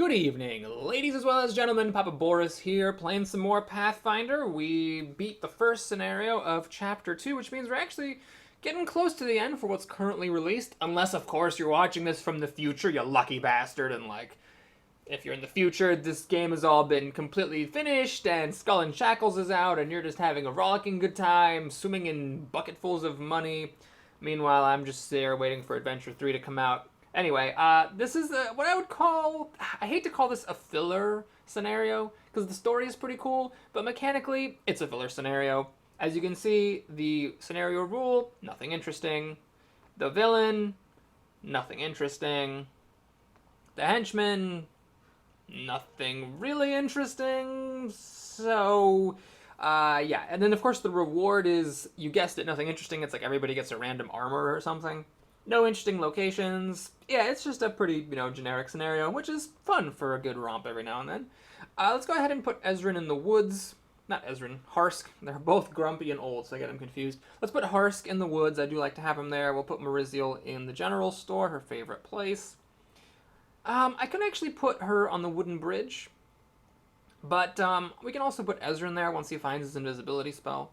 Good evening, ladies as well as gentlemen. Papa Boris here, playing some more Pathfinder. We beat the first scenario of Chapter 2, which means we're actually getting close to the end for what's currently released. Unless, of course, you're watching this from the future, you lucky bastard, and if you're in the future, this game has all been completely finished, and Skull and Shackles is out, and you're just having a rollicking good time, swimming in bucketfuls of money. Meanwhile, I'm just there waiting for Adventure 3 to come out. Anyway, this is what I would call, I hate to call this a filler scenario, because the story is pretty cool, but mechanically, it's a filler scenario. As you can see, the scenario rule, nothing interesting. The villain, nothing interesting. The henchman, nothing really interesting. So, yeah. And then, of course, the reward is, you guessed it, nothing interesting. It's like everybody gets a random armor or something. No interesting locations. Yeah, it's just a pretty, generic scenario, which is fun for a good romp every now and then. Let's go ahead and put Ezrin in the woods. Not Ezrin, Harsk. They're both grumpy and old, so I get them confused. Let's put Harsk in the woods. I do like to have him there. We'll put Mariziel in the general store, her favorite place. I can actually put her on the wooden bridge, but we can also put Ezrin there once he finds his invisibility spell.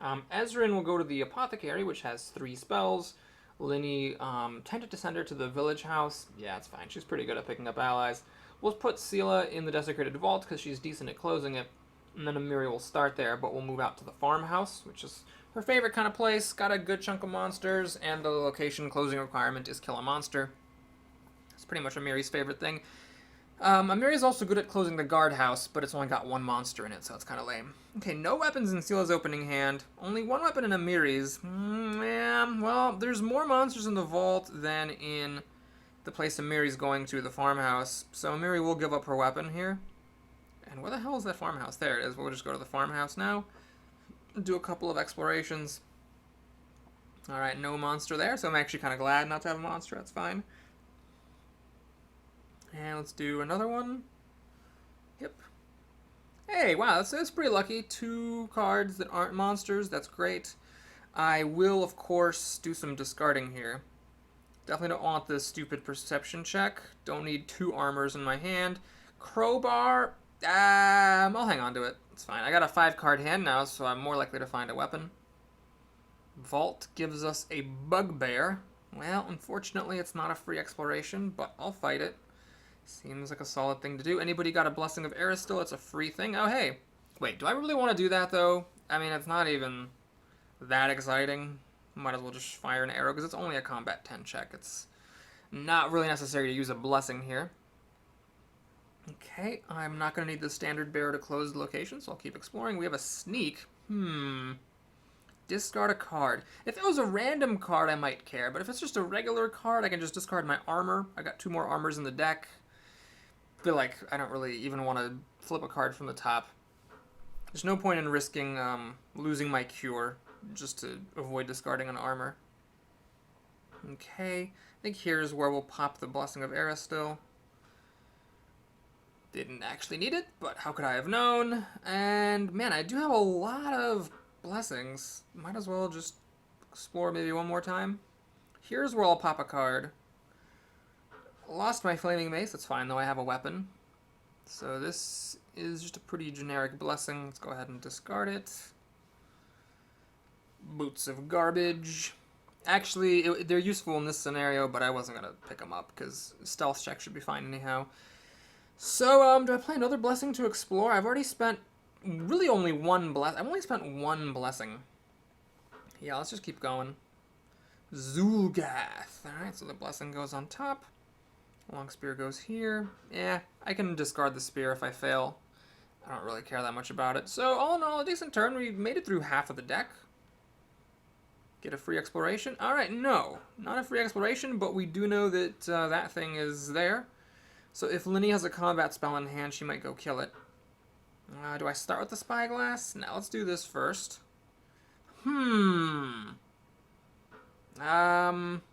Ezrin will go to the apothecary, which has 3 spells. Linny tended to send her to the village house. Yeah, it's fine. She's pretty good at picking up allies. We'll put Sela in the desecrated vault because she's decent at closing it. And then Amiri will start there, but we'll move out to the farmhouse, which is her favorite kind of place. Got a good chunk of monsters, and the location closing requirement is kill a monster. It's pretty much Amiri's favorite thing. Amiri's also good at closing the guardhouse, but it's only got 1 monster in it, so it's kind of lame. Okay, no weapons in Sela's opening hand. Only 1 weapon in Amiri's. Yeah, well, there's more monsters in the vault than in the place Amiri's going to, the farmhouse. So Amiri will give up her weapon here. And where the hell is that farmhouse? There it is. We'll just go to the farmhouse now. Do a couple of explorations. Alright, no monster there, so I'm actually kind of glad not to have a monster. That's fine. And let's do another one. Yep. Hey, wow, that's pretty lucky. 2 cards that aren't monsters. That's great. I will, of course, do some discarding here. Definitely don't want this stupid perception check. Don't need 2 armors in my hand. Crowbar. I'll hang on to it. It's fine. I got a 5-card hand now, so I'm more likely to find a weapon. Vault gives us a bugbear. Well, unfortunately, it's not a free exploration, but I'll fight it. Seems like a solid thing to do. Anybody got a Blessing of Aristil? It's a free thing. Oh, hey. Wait, do I really want to do that, though? I mean, it's not even that exciting. Might as well just fire an arrow, because it's only a combat 10 check. It's not really necessary to use a Blessing here. Okay, I'm not going to need the standard bearer to close the location, so I'll keep exploring. We have a sneak. Discard a card. If it was a random card, I might care, but if it's just a regular card, I can just discard my armor. I got 2 more armors in the deck. Feel like I don't really even want to flip a card from the top. There's no point in risking losing my cure just to avoid discarding an armor. Okay, I think here's where we'll pop the Blessing of Aristil. Didn't actually need it, but how could I have known? And man, I do have a lot of blessings. Might as well just explore maybe one more time. Here's where I'll pop a card. Lost my flaming mace. That's fine, though I have a weapon. So this is just a pretty generic blessing. Let's go ahead and discard it. Boots of garbage. Actually, they're useful in this scenario, but I wasn't going to pick them up because stealth check should be fine anyhow. So, do I play another blessing to explore? I've already spent really only 1 blessing. I've only spent 1 blessing. Yeah, let's just keep going. Zulgath. Alright, so the blessing goes on top. Long spear goes here. Yeah, I can discard the spear if I fail. I don't really care that much about it. So, all in all, a decent turn. We made it through half of the deck. Get a free exploration? Alright, no. Not a free exploration, but we do know that that thing is there. So if Linny has a combat spell in hand, she might go kill it. Do I start with the spyglass? No, let's do this first.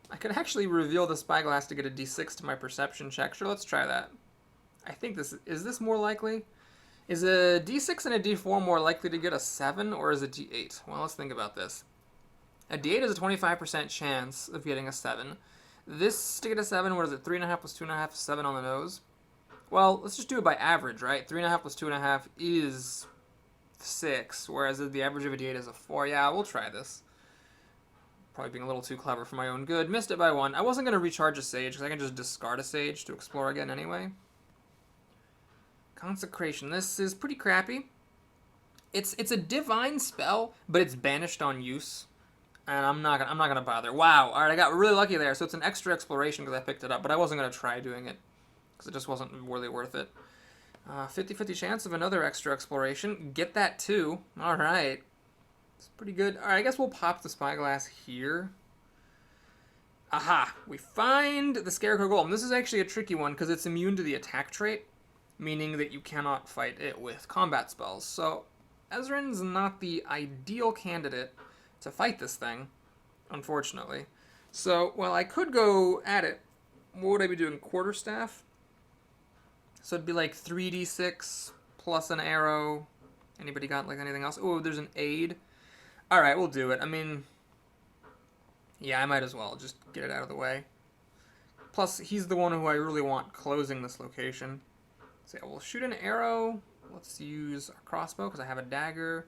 I could actually reveal the spyglass to get a d6 to my perception check. Sure, let's try that. I think is this more likely? Is a d6 and a d4 more likely to get a 7, or is a d8? Well, let's think about this. A d8 is a 25% chance of getting a 7. This to get a 7, what is it? 3.5 plus 2.5, 7 on the nose. Well, let's just do it by average, right? 3.5 plus 2.5 is 6, whereas the average of a d8 is a 4. Yeah, we'll try this. Probably being a little too clever for my own good. Missed it by 1. I wasn't going to recharge a sage, because I can just discard a sage to explore again anyway. Consecration. This is pretty crappy. It's a divine spell, but it's banished on use. And I'm not gonna bother. Wow, alright, I got really lucky there. So it's an extra exploration because I picked it up, but I wasn't gonna try doing it. Because it just wasn't really worth it. 50-50 chance of another extra exploration. Get that too. Alright. It's pretty good. Alright, I guess we'll pop the spyglass here. Aha! We find the Scarecrow Golem. This is actually a tricky one because it's immune to the attack trait, meaning that you cannot fight it with combat spells. So, Ezrin's not the ideal candidate to fight this thing, unfortunately. So, while I could go at it, what would I be doing? Quarterstaff? So it'd be like 3d6 plus an arrow. Anybody got like anything else? Oh, there's an aid. Alright, we'll do it. I mean, yeah, I might as well just get it out of the way. Plus, he's the one who I really want closing this location. So yeah, we'll shoot an arrow. Let's use a crossbow because I have a dagger.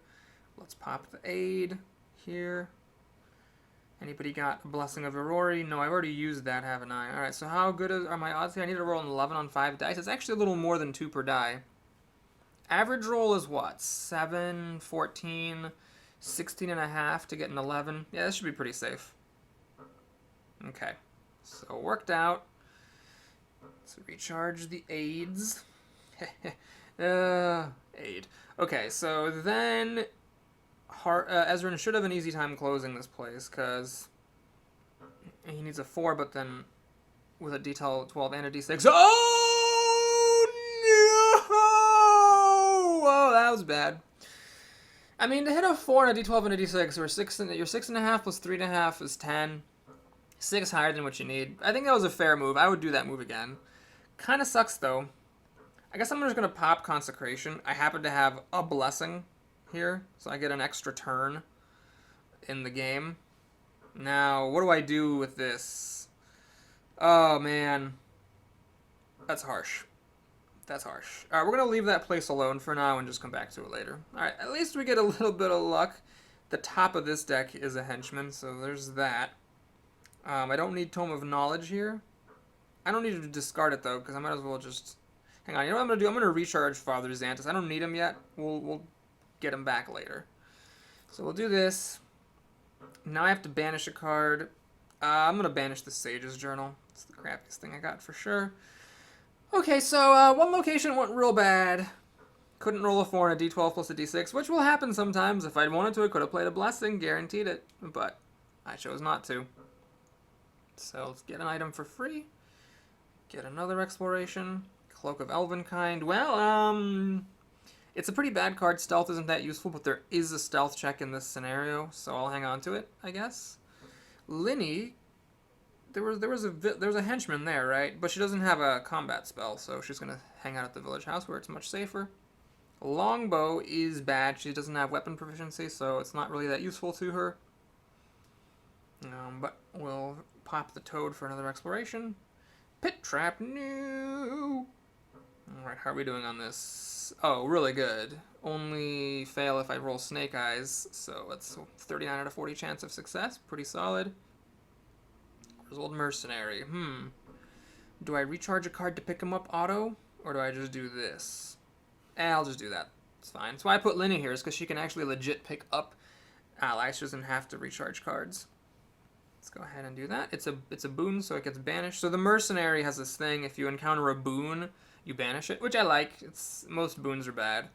Let's pop the aid here. Anybody got a Blessing of Aurora? No, I've already used that, haven't I? Alright, so how good are my odds here? I need to roll an 11 on 5 dice. It's actually a little more than 2 per die. Average roll is what? 7, 14, 16 and a half to get an 11. Yeah, this should be pretty safe. Okay, so worked out. Let's recharge the aids. Aid. Okay, so then Ezrin should have an easy time closing this place, because he needs a 4, but then with a D12 and a D6. Oh, no! Whoa, that was bad. I mean, to hit a 4 and a D12 and a D6, your 6.5 plus 3.5 is 10. 6 higher than what you need. I think that was a fair move. I would do that move again. Kind of sucks, though. I guess I'm just going to pop Consecration. I happen to have a Blessing here, so I get an extra turn in the game. Now, what do I do with this? Oh, man. That's harsh. That's harsh. Alright, we're going to leave that place alone for now and just come back to it later. Alright, at least we get a little bit of luck. The top of this deck is a henchman, so there's that. I don't need Tome of Knowledge here. I don't need to discard it, though, because I might as well just... Hang on, you know what I'm going to do? I'm going to recharge Father Xantus. I don't need him yet. We'll get him back later. So we'll do this. Now I have to banish a card. I'm going to banish the Sage's Journal. It's the crappiest thing I got for sure. Okay, so one location went real bad. Couldn't roll a 4 and a D12 plus a D6, which will happen sometimes. If I'd wanted to, I could have played a Blessing, guaranteed it. But I chose not to. So let's get an item for free. Get another exploration. Cloak of Elvenkind. Well, it's a pretty bad card. Stealth isn't that useful, but there is a stealth check in this scenario, so I'll hang on to it, I guess. Linny, there was a henchman there, right? But she doesn't have a combat spell, so she's gonna hang out at the village house where it's much safer. Longbow is bad. She doesn't have weapon proficiency, so it's not really that useful to her. But we'll pop the toad for another exploration. Pit trap, no. Alright, how are we doing on this? Oh, really good. Only fail if I roll snake eyes, so it's 39 out of 40 chance of success. Pretty solid. Grizzled mercenary. Do I recharge a card to pick him up auto, or do I just do this? I'll just do that. It's fine. That's why I put Linny here, is because she can actually legit pick up allies. She doesn't have to recharge cards. Let's go ahead and do that. It's a boon, so it gets banished. So the mercenary has this thing, if you encounter a boon, you banish it, which I like. Most boons are bad.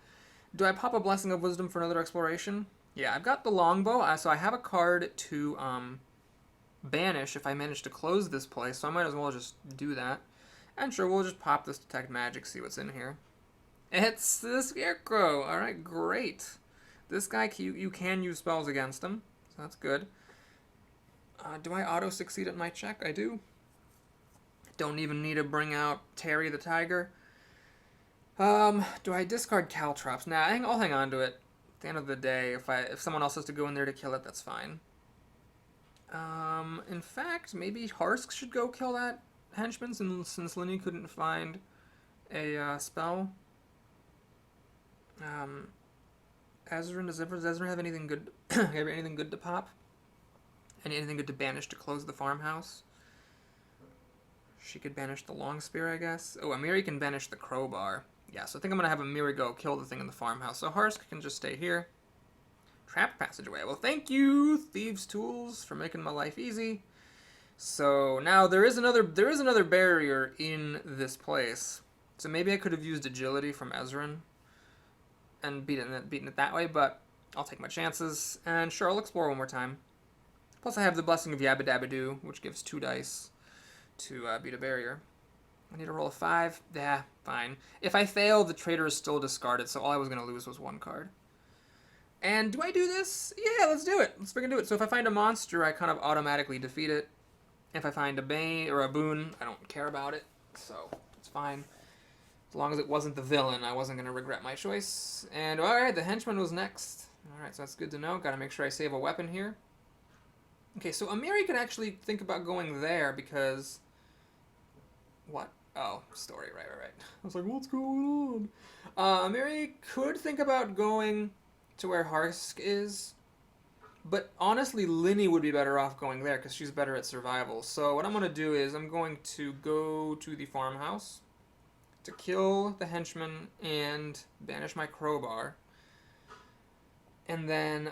Do I pop a Blessing of Wisdom for another exploration? Yeah, I've got the longbow, so I have a card to banish if I manage to close this place, so I might as well just do that. And sure, we'll just pop this Detect Magic, see what's in here. It's the Scarecrow! Alright, great. This guy, you can use spells against him, so that's good. Do I auto-succeed at my check? I do. Don't even need to bring out Terry the Tiger. Do I discard Caltrops? Nah, I'll hang on to it. At the end of the day, if someone else has to go in there to kill it, that's fine. In fact, maybe Harsk should go kill that henchman since Linny couldn't find a spell. Ezrin, does Ezrin have anything good? Anything good to pop? Anything good to banish to close the farmhouse? She could banish the long spear, I guess. Oh, Amiri can banish the crowbar. Yeah, so I think I'm gonna have Amiri go kill the thing in the farmhouse. So Harsk can just stay here. Trap passageway. Well, thank you, Thieves' Tools, for making my life easy. So now there is another barrier in this place. So maybe I could have used agility from Ezrin and beaten it that way, but I'll take my chances. And sure, I'll explore one more time. Plus I have the Blessing of Yabba Dabba Doo, which gives 2 dice to beat a barrier. I need to roll a 5. Yeah, fine. If I fail, the traitor is still discarded, so all I was going to lose was 1 card. And do I do this? Yeah, let's do it. Let's freaking do it. So if I find a monster, I kind of automatically defeat it. If I find a bane or a boon, I don't care about it. So it's fine. As long as it wasn't the villain, I wasn't going to regret my choice. And alright, the henchman was next. Alright, so that's good to know. Got to make sure I save a weapon here. Okay, so Amiri could actually think about going there because... What? Oh, story, right. I was like, what's going on? Amiri could think about going to where Harsk is, but honestly, Linny would be better off going there because she's better at survival. So what I'm going to do is I'm going to go to the farmhouse to kill the henchman and banish my crowbar. And then,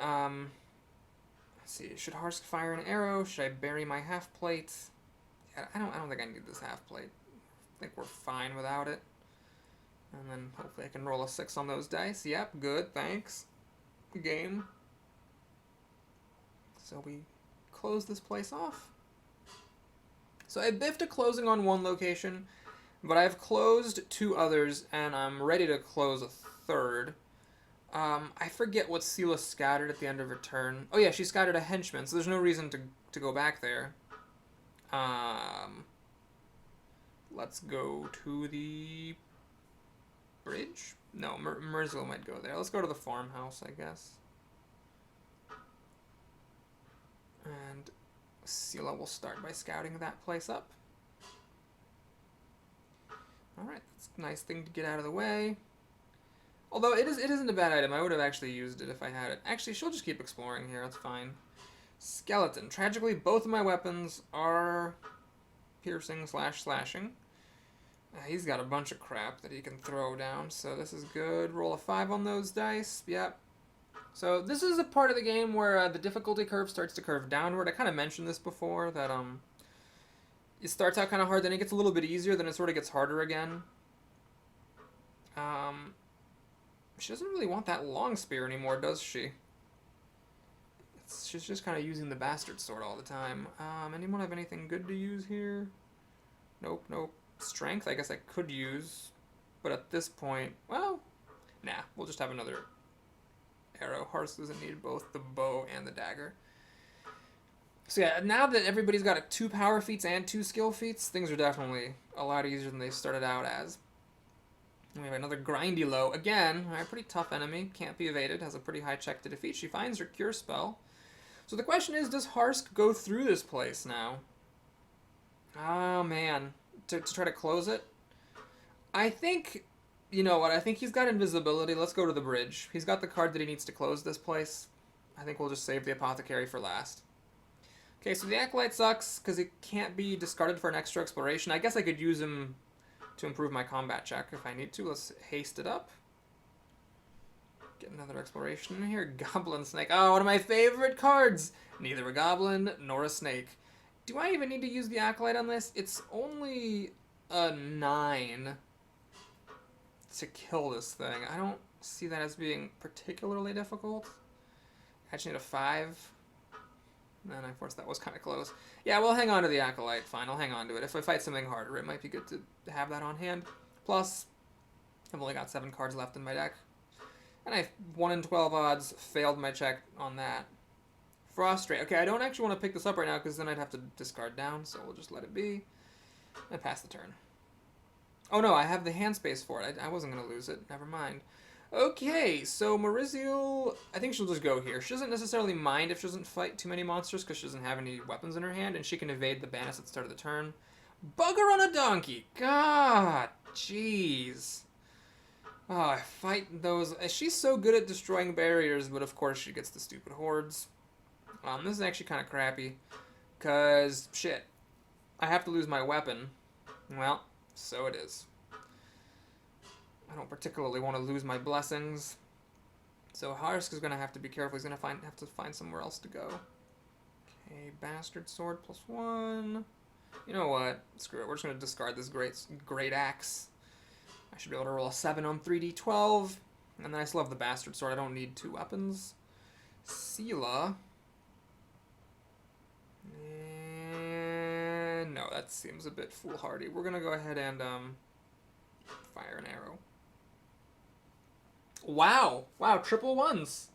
let's see, should Harsk fire an arrow? Should I bury my half plate? Yeah, I don't think I need this half plate. I think we're fine without it. And then hopefully I can roll a 6 on those dice. Yep, good, thanks. Game. So we close this place off. So I biffed a closing on 1 location, but I've closed 2 others, and I'm ready to close a 3rd. I forget what Sela scattered at the end of her turn. Oh yeah, she scattered a henchman, so there's no reason to go back there. Let's go to the bridge? No, Merzil might go there. Let's go to the farmhouse, I guess. And Sela will start by scouting that place up. Alright, that's a nice thing to get out of the way. Although it isn't a bad item. I would have actually used it if I had it. Actually, she'll just keep exploring here. That's fine. Skeleton. Tragically, both of my weapons are piercing / slashing. He's got a bunch of crap that he can throw down, so this is good. Roll a 5 on those dice. Yep. So this is a part of the game where the difficulty curve starts to curve downward. I kind of mentioned this before, that it starts out kind of hard, then it gets a little bit easier, then it sort of gets harder again. She doesn't really want that long spear anymore, does she? She's just kind of using the bastard sword all the time. Anyone have anything good to use here? Nope. Strength, I guess I could use. But at this point, well, nah. We'll just have another arrow. Harsk doesn't need both the bow and the dagger. So yeah, now that everybody's got 2 power feats and 2 skill feats, things are definitely a lot easier than they started out as. And we have another grindy low. Again, a pretty tough enemy. Can't be evaded. Has a pretty high check to defeat. She finds her cure spell. So the question is, does Harsk go through this place now? Oh, man. To try to close it? I think, you know what, I think he's got invisibility. Let's go to the bridge. He's got the card that he needs to close this place. I think we'll just save the apothecary for last. Okay, so the Acolyte sucks because he can't be discarded for an extra exploration. I guess I could use him to improve my combat check if I need to. Let's haste it up. Get another exploration in here. Goblin Snake. Oh, one of my favorite cards! Neither a goblin nor a snake. Do I even need to use the Acolyte on this? It's only a 9 to kill this thing. I don't see that as being particularly difficult. I just need a 5. And of course that was kind of close. Yeah, we'll hang on to the Acolyte. Fine, I'll hang on to it. If I fight something harder, it might be good to have that on hand. Plus, I've only got 7 cards left in my deck. And I 1 in 12 odds failed my check on that. Frustrate. Okay, I don't actually want to pick this up right now because then I'd have to discard down, so we'll just let it be. And pass the turn. Oh no, I have the hand space for it. I wasn't going to lose it. Never mind. Okay, so Mariziel, I think she'll just go here. She doesn't necessarily mind if she doesn't fight too many monsters because she doesn't have any weapons in her hand, and she can evade the banish at the start of the turn. Bugger on a donkey! God Jeez. Oh, I fight those. She's so good at destroying barriers, but of course she gets the stupid hordes. This is actually kind of crappy. Because, shit, I have to lose my weapon. Well, so it is. I don't particularly want to lose my blessings. So Harsk is going to have to be careful. He's going to have to find somewhere else to go. Okay, Bastard Sword +1. You know what? Screw it. We're just going to discard this great axe. I should be able to roll a 7 on 3d12. And then I still have the Bastard Sword. I don't need 2 weapons. Sela. And no, that seems a bit foolhardy. We're going to go ahead and fire an arrow. Wow. Wow, triple ones.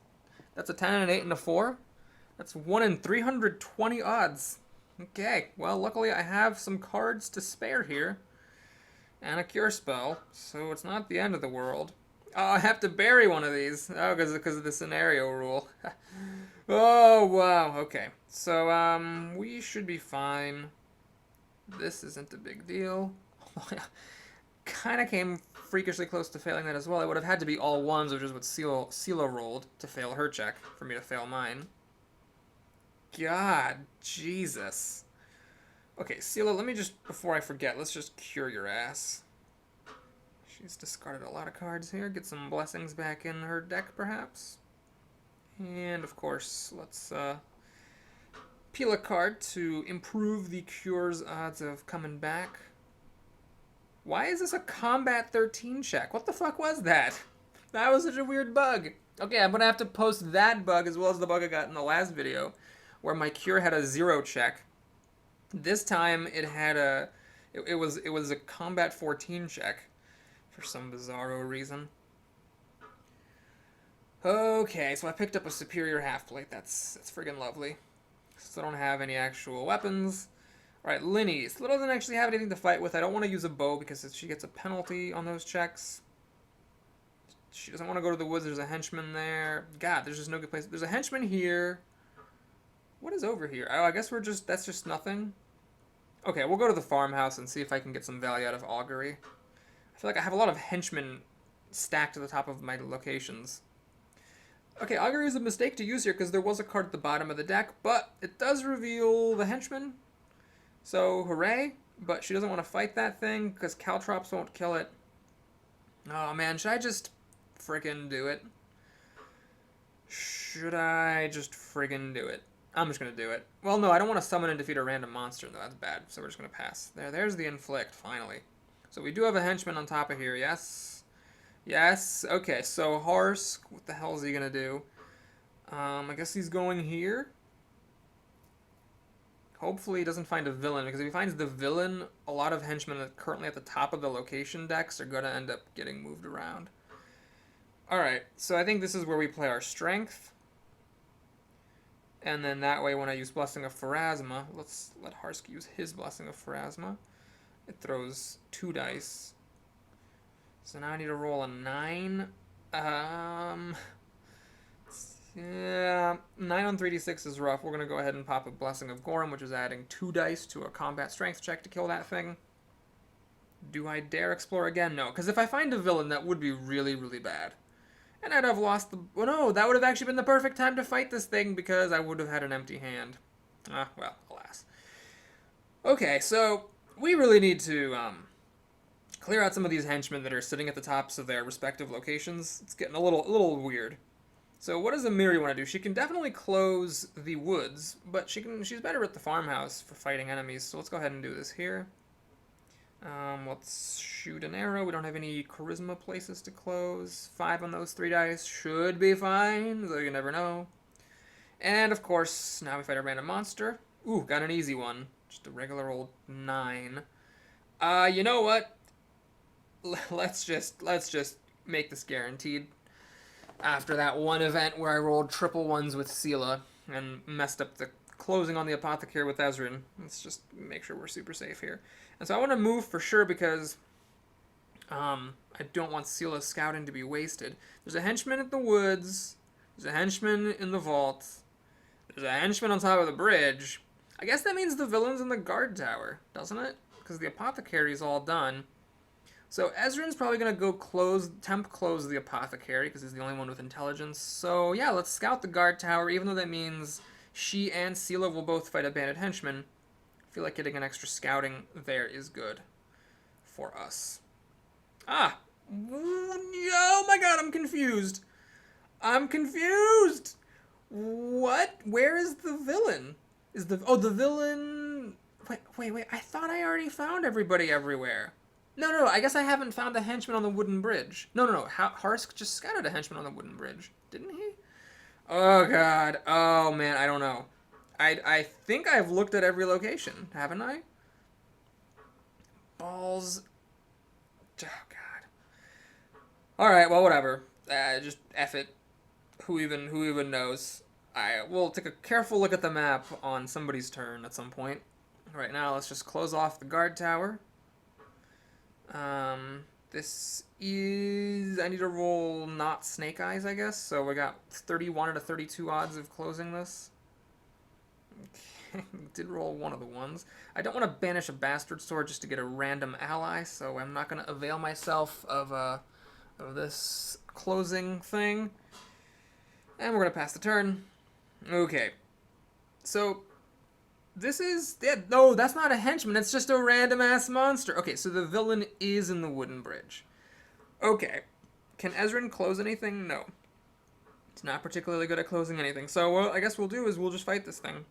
That's a 10 and an 8 and a 4. That's 1 in 320 odds. Okay, well, luckily I have some cards to spare here. And a cure spell, so it's not the end of the world. Oh, I have to bury one of these. Oh, because of the scenario rule. Oh, wow. Okay, so, we should be fine. This isn't a big deal. Kind of came freakishly close to failing that as well. It would have had to be all ones, which is what Sela rolled to fail her check, for me to fail mine. God, Jesus. Okay, Sela, let me just, before I forget, let's just cure your ass. She's discarded a lot of cards here. Get some blessings back in her deck, perhaps. And, of course, let's peel a card to improve the cure's odds of coming back. Why is this a combat 13 check? What the fuck was that? That was such a weird bug. Okay, I'm going to have to post that bug as well as the bug I got in the last video, where my cure had a 0 check. This time it had a... It was a combat 14 check for some bizarro reason. Okay, so I picked up a superior half-plate. That's friggin' lovely. Still don't have any actual weapons. Alright, Linny. Still doesn't actually have anything to fight with. I don't want to use a bow because she gets a penalty on those checks. She doesn't want to go to the woods. There's a henchman there. God, there's just no good place. There's a henchman here. What is over here? Oh, I guess that's just nothing. Okay, we'll go to the farmhouse and see if I can get some value out of augury. I feel like I have a lot of henchmen stacked to the top of my locations. Okay, augury is a mistake to use here because there was a card at the bottom of the deck, but it does reveal the henchman. So, hooray. But she doesn't want to fight that thing because caltrops won't kill it. Oh man, should I just friggin' do it? Should I just friggin' do it? I'm just going to do it. Well, no, I don't want to summon and defeat a random monster, though. That's bad, so we're just going to pass. There's the inflict, finally. So we do have a henchman on top of here, yes? Yes, okay, so Harsk, what the hell is he going to do? I guess he's going here. Hopefully he doesn't find a villain, because if he finds the villain, a lot of henchmen that are currently at the top of the location decks are going to end up getting moved around. Alright, so I think this is where we play our strength. And then that way when I use Blessing of Pharasma, let's let Harsk use his Blessing of Pharasma. It throws 2 dice. So now I need to roll a 9. Yeah, 9 on 3d6 is rough. We're going to go ahead and pop a Blessing of Gorham, which is adding 2 dice to a combat strength check to kill that thing. Do I dare explore again? No, because if I find a villain, that would be really, really bad. And I'd have lost the... Oh no, that would have actually been the perfect time to fight this thing because I would have had an empty hand. Ah, well, alas. Okay, so we really need to clear out some of these henchmen that are sitting at the tops of their respective locations. It's getting a little weird. So what does Amiri want to do? She can definitely close the woods, but she's better at the farmhouse for fighting enemies. So let's go ahead and do this here. Let's shoot an arrow. We don't have any charisma places to close. 5 on those 3 dice should be fine, though you never know. And of course, now we fight a random monster. Ooh, got an easy one. Just a regular old 9. You know what? Let's just make this guaranteed. After that one event where I rolled triple ones with Sela and messed up the closing on the apothecary with Ezrin, let's just make sure we're super safe here. And so I want to move for sure because I don't want Sela's scouting to be wasted. There's a henchman at the woods. There's a henchman in the vault. There's a henchman on top of the bridge. I guess that means the villain's in the guard tower, doesn't it? Because the apothecary is all done. So Ezrin's probably going to go temp close the apothecary, because he's the only one with intelligence. So yeah, let's scout the guard tower, even though that means she and Sela will both fight a bandit henchman. I feel like getting an extra scouting there is good for us. Ah! Oh my god, I'm confused. I'm confused! What? Where is the villain? the villain... Wait. I thought I already found everybody everywhere. No. I guess I haven't found the henchman on the wooden bridge. No. Harsk just scouted a henchman on the wooden bridge. Didn't he? Oh, God. Oh, man. I don't know. I think I've looked at every location, haven't I? Balls. Oh, God. Alright, well, whatever. Just F it. Who even knows? We'll take a careful look at the map on somebody's turn at some point. Right now, let's just close off the guard tower. This is... I need to roll not snake eyes, I guess. So we got 31 out of 32 odds of closing this. Okay, did roll one of the ones. I don't want to banish a bastard sword just to get a random ally, so I'm not going to avail myself of this closing thing. And we're going to pass the turn. Okay. So... this is... yeah, no, that's not a henchman. It's just a random-ass monster. Okay, so the villain is in the wooden bridge. Okay. Can Ezrin close anything? No. It's not particularly good at closing anything. So what I guess we'll do is we'll just fight this thing.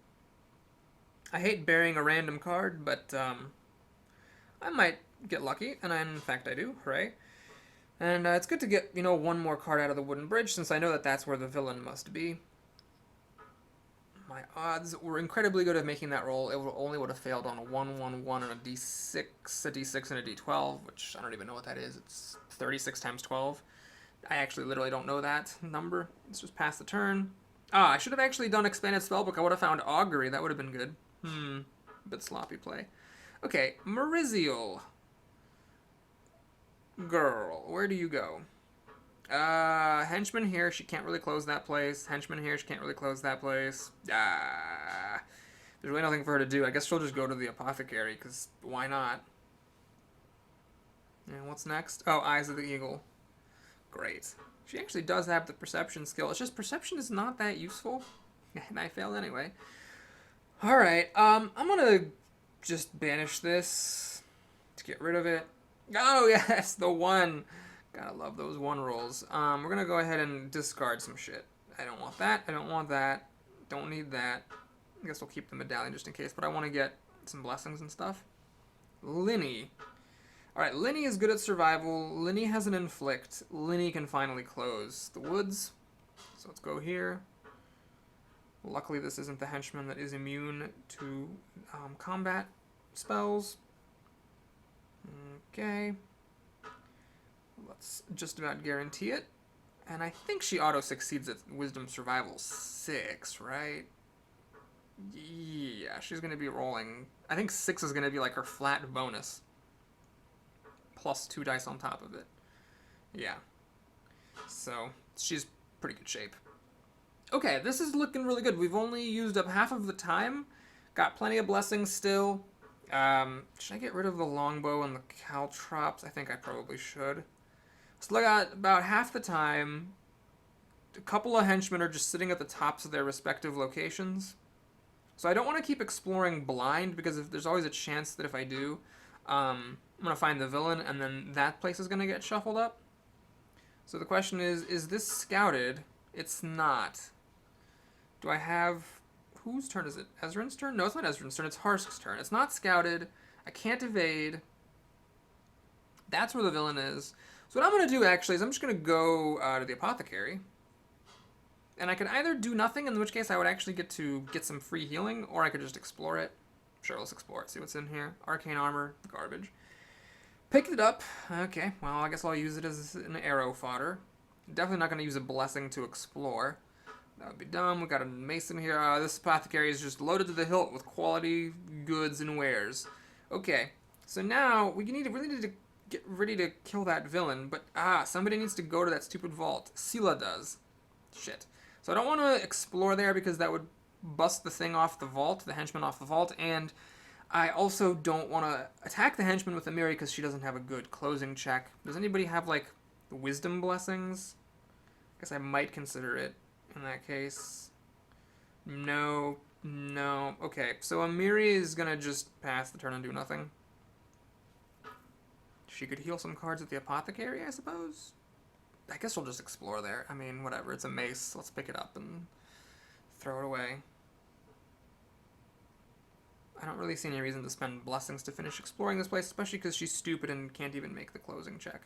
I hate burying a random card, but I might get lucky. And in fact, I do. Hooray. And it's good to get, one more card out of the wooden bridge, since I know that that's where the villain must be. My odds were incredibly good at making that roll. It only would have failed on a 1-1-1 and a D6, a D6 and a D12, which I don't even know what that is. It's 36 times 12. I actually literally don't know that number. Let's just pass the turn. I should have actually done Expanded Spellbook. I would have found Augury. That would have been good. Bit sloppy play. Okay, Mariziel. Girl, where do you go? Henchman here, she can't really close that place. Henchman here, she can't really close that place. There's really nothing for her to do. I guess she'll just go to the apothecary, because why not? And what's next? Oh, Eyes of the Eagle. Great. She actually does have the perception skill. It's just perception is not that useful. And I failed anyway. Alright, I'm gonna just banish this to get rid of it. Oh, yes, the one. Gotta love those one rolls. We're gonna go ahead and discard some shit. I don't want that. I don't want that. Don't need that. I guess we'll keep the medallion just in case, but I want to get some blessings and stuff. Linny. Alright, Linny is good at survival. Linny has an inflict. Linny can finally close the woods. So let's go here. Luckily, this isn't the henchman that is immune to combat spells. Okay. Let's just about guarantee it. And I think she auto-succeeds at Wisdom Survival 6, right? Yeah, she's going to be rolling... I think 6 is going to be like her flat bonus. Plus 2 dice on top of it. Yeah. So, she's pretty good shape. Okay, this is looking really good. We've only used up half of the time. Got plenty of blessings still. Should I get rid of the longbow and the caltrops? I think I probably should. So I got about half the time. A couple of henchmen are just sitting at the tops of their respective locations. So I don't want to keep exploring blind, because if there's always a chance that if I do, I'm going to find the villain, and then that place is going to get shuffled up. So the question is this scouted? It's not. Do I have... whose turn is it? Ezrin's turn? No, it's not Ezrin's turn. It's Harsk's turn. It's not scouted. I can't evade. That's where the villain is. So what I'm going to do, actually, is I'm just going to go to the apothecary. And I could either do nothing, in which case I would actually get to get some free healing, or I could just explore it. Sure, let's explore it. See what's in here. Arcane armor. Garbage. Picked it up. Okay, well, I guess I'll use it as an arrow fodder. Definitely not going to use a blessing to explore. That would be dumb. We got a mason here. This apothecary is just loaded to the hilt with quality goods and wares. Okay, so now we really need to get ready to kill that villain, but somebody needs to go to that stupid vault. Sela does. Shit. So I don't want to explore there because that would bust the thing off the vault, the henchman off the vault, and I also don't want to attack the henchman with Amiri because she doesn't have a good closing check. Does anybody have, like, wisdom blessings? I guess I might consider it in that case. No, no. Okay, so Amiri is going to just pass the turn and do nothing. She could heal some cards at the apothecary, I suppose? I guess we'll just explore there. I mean, whatever. It's a mace. Let's pick it up and throw it away. I don't really see any reason to spend blessings to finish exploring this place, especially because she's stupid and can't even make the closing check.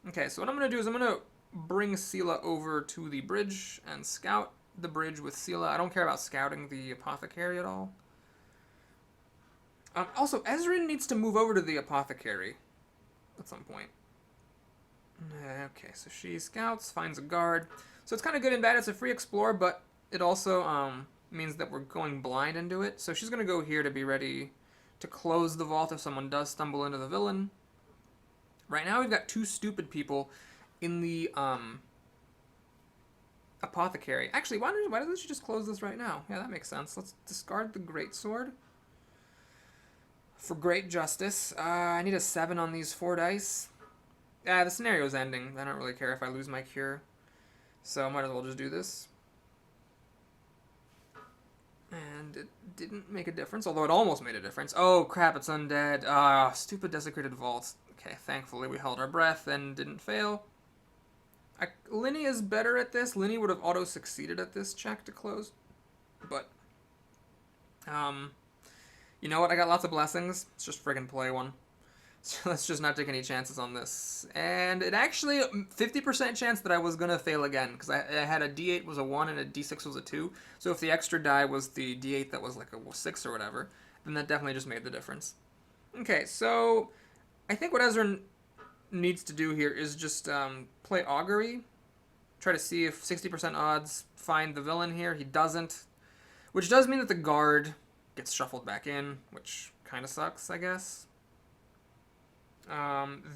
Okay, so what I'm going to do is I'm going to bring Sela over to the bridge and scout the bridge with Sela. I don't care about scouting the apothecary at all. Also, Ezrin needs to move over to the apothecary at some point. Okay, so she scouts, finds a guard. So it's kind of good and bad. It's a free explore, but it also means that we're going blind into it. So she's going to go here to be ready to close the vault if someone does stumble into the villain. Right now we've got two stupid people in the apothecary. Actually, why doesn't she just close this right now? Yeah, that makes sense. Let's discard the greatsword for great justice. I need a 7 on these 4 dice. The scenario's ending. I don't really care if I lose my cure. So I might as well just do this. And it didn't make a difference, although it almost made a difference. Oh, crap, it's undead. Stupid desecrated vault. Okay, thankfully we held our breath and didn't fail. Linny is better at this. Linny would have auto-succeeded at this check to close. But, you know what? I got lots of blessings. Let's just friggin' play one. So let's just not take any chances on this. And it actually, 50% chance that I was going to fail again, because I had a D8 was a 1 and a D6 was a 2. So if the extra die was the D8 that was like a 6 or whatever, then that definitely just made the difference. Okay, so I think what Ezra needs to do here is just play Augury. Try to see if 60% odds find the villain here. He doesn't, which does mean that the guard gets shuffled back in, which kind of sucks, I guess.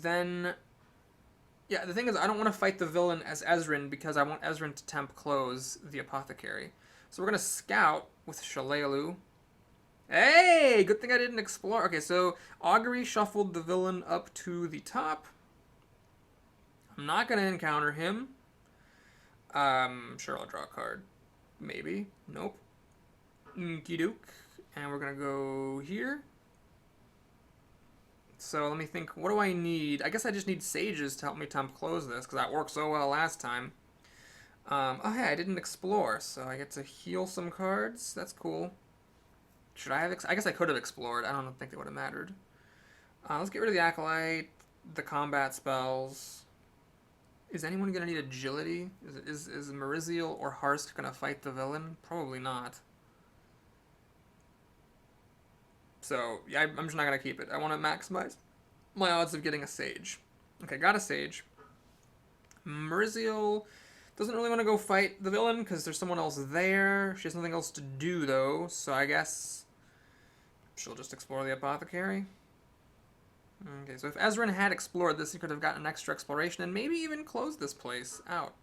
Then, yeah, the thing is, I don't want to fight the villain as Ezrin because I want Ezrin to temp close the apothecary. So we're going to scout with Shalelu. Hey, good thing I didn't explore. Okay, so Augury shuffled the villain up to the top. I'm not going to encounter him. Sure, I'll draw a card. Maybe. Nope. Okie-doke. And we're going to go here. So let me think, what do I need? I guess I just need sages to help me temp close this, because that worked so well last time. Oh, hey, I didn't explore, so I get to heal some cards. That's cool. Should I have... I guess I could have explored. I don't think it would have mattered. Let's get rid of the Acolyte, the combat spells. Is anyone going to need agility? Is Mariziel or Harsk going to fight the villain? Probably not. So, yeah, I'm just not going to keep it. I want to maximize my odds of getting a Sage. Okay, got a Sage. Mariziel doesn't really want to go fight the villain because there's someone else there. She has nothing else to do, though, so I guess she'll just explore the apothecary. Okay, so if Ezrin had explored this, he could have gotten an extra exploration and maybe even closed this place out.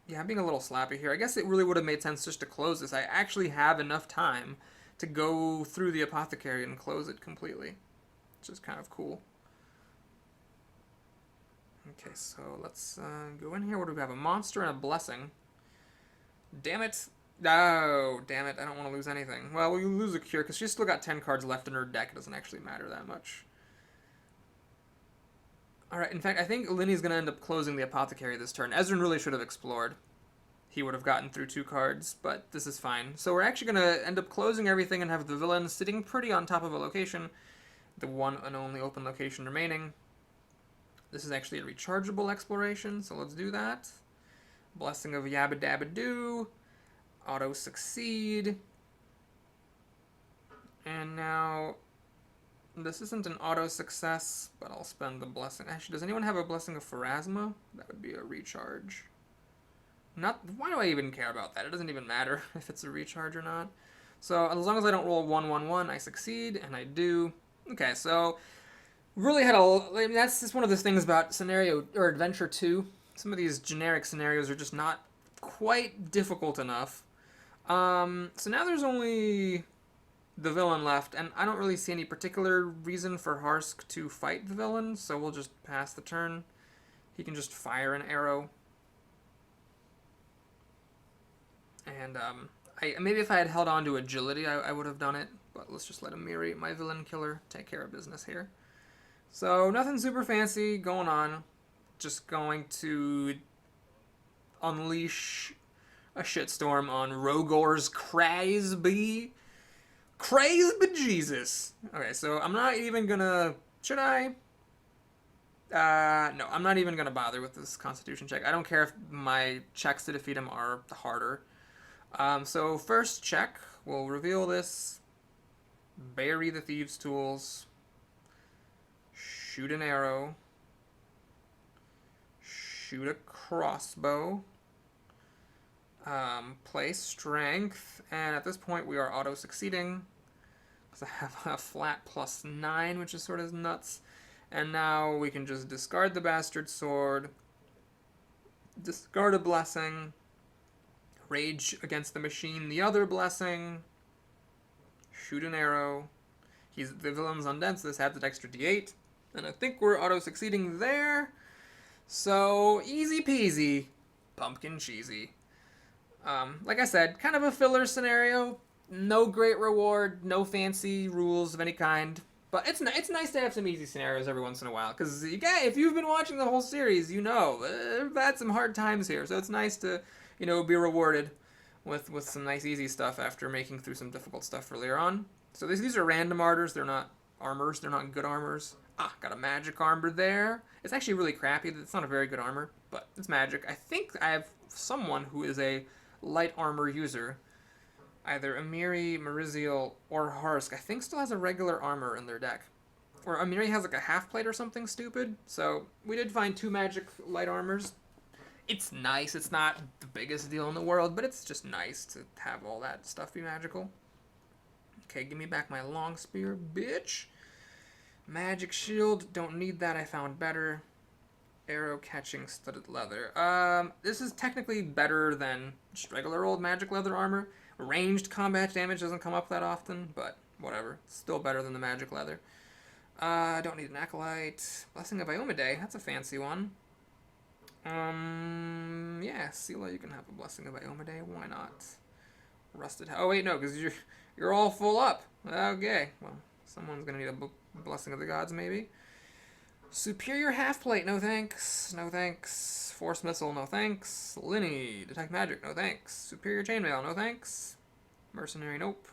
Yeah, I'm being a little slappy here. I guess it really would have made sense just to close this. I actually have enough time to go through the apothecary and close it completely, which is kind of cool. Okay, so let's go in here. What do we have? A monster and a blessing. Damn it. Oh, damn it. I don't want to lose anything. Well, we lose a cure because she's still got 10 cards left in her deck. It doesn't actually matter that much. Alright, in fact, I think Linny's going to end up closing the apothecary this turn. Ezrin really should have explored. He would have gotten through 2 cards, but this is fine. So we're actually going to end up closing everything and have the villain sitting pretty on top of a location. The one and only open location remaining. This is actually a rechargeable exploration, so let's do that. Blessing of Yabba Dabba Doo. Auto succeed. And now... this isn't an auto success, but I'll spend the blessing. Actually, does anyone have a blessing of Pharasma? That would be a recharge. Why do I even care about that? It doesn't even matter if it's a recharge or not. So as long as I don't roll 1-1-1, I succeed, and I do. Okay, so really had I mean, that's just one of those things about scenario or adventure 2. Some of these generic scenarios are just not quite difficult enough. So now there's only the villain left, and I don't really see any particular reason for Harsk to fight the villain, so we'll just pass the turn. He can just fire an arrow. And maybe if I had held on to agility, I would have done it, but let's just let Amiri, my villain killer, take care of business here. So nothing super fancy going on. Just going to unleash a shitstorm on Rogor's Crazy bejesus. Okay, so I'm not even gonna... Should I? No, I'm not even gonna bother with this Constitution check. I don't care if my checks to defeat him are harder. So first check, we'll reveal this. Bury the Thieves' Tools. Shoot an arrow. Shoot a crossbow. Play strength, and at this point we are auto-succeeding because I have a flat +9, which is sort of nuts. And now we can just discard the bastard sword, discard a blessing, rage against the machine the other blessing, shoot an arrow. The villain's undead, so this adds an extra d8, and I think we're auto-succeeding there. So easy peasy, pumpkin cheesy. Like I said, kind of a filler scenario. No great reward, no fancy rules of any kind. But it's nice to have some easy scenarios every once in a while. Because, if you've been watching the whole series, you know, I've had some hard times here. So it's nice to, be rewarded with some nice easy stuff after making through some difficult stuff earlier on. So these are random armors. They're not armors. They're not good armors. Got a magic armor there. It's actually really crappy. It's not a very good armor, but it's magic. I think I have someone who is a light armor user, either Amiri, Mariziel, or Harsk, I think still has a regular armor in their deck. Or Amiri has like a half plate or something stupid. So we did find 2 magic light armors. It's nice. It's not the biggest deal in the world, but it's just nice to have all that stuff be magical. Okay, give me back my long spear, bitch. Magic shield, don't need that. I found better. Arrow catching studded leather. This is technically better than just regular old magic leather armor. Ranged combat damage doesn't come up that often, but whatever. It's still better than the magic leather. Don't need an acolyte. Blessing of Iomedae, that's a fancy one. Yeah, Sela, you can have a Blessing of Iomedae. Why not? Rusted. Oh wait, no, because you're all full up. Okay, well, someone's gonna need a Blessing of the Gods, maybe. Superior half-plate, no thanks. No thanks. Force missile, no thanks. Linny, detect magic, no thanks. Superior chainmail, no thanks. Mercenary, nope.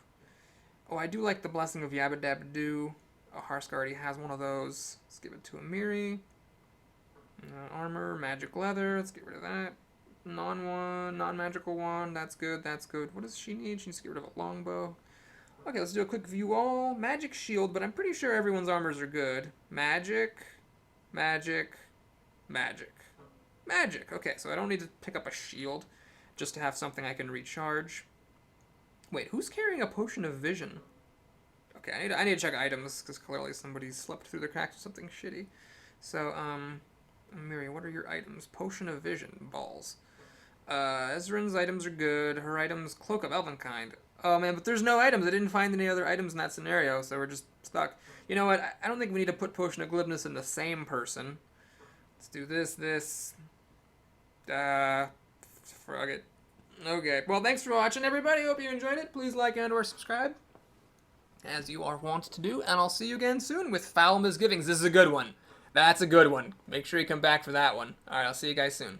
Oh, I do like the Blessing of Yabba-Dabba-Doo. Oh, Harsk already has one of those. Let's give it to Amiri. Armor, magic leather, let's get rid of that. Non-magical one, that's good, that's good. What does she need? She needs to get rid of a longbow. Okay, let's do a quick view all. Magic shield, but I'm pretty sure everyone's armors are good. Magic. Magic. Okay, so I don't need to pick up a shield just to have something I can recharge. Wait, who's carrying a potion of vision? Okay, I need to check items, because clearly somebody slept through the cracks or something shitty. So, Miri, what are your items? Potion of vision. Balls. Ezrin's items are good. Her items, Cloak of Elvenkind. Oh man, but there's no items. I didn't find any other items in that scenario, so we're just stuck. You know what? I don't think we need to put Potion of Glibness in the same person. Let's do this. Frog it. Okay, well, thanks for watching, everybody. Hope you enjoyed it. Please like and or subscribe, as you are wont to do, and I'll see you again soon with Foul Misgivings. This is a good one. That's a good one. Make sure you come back for that one. Alright, I'll see you guys soon.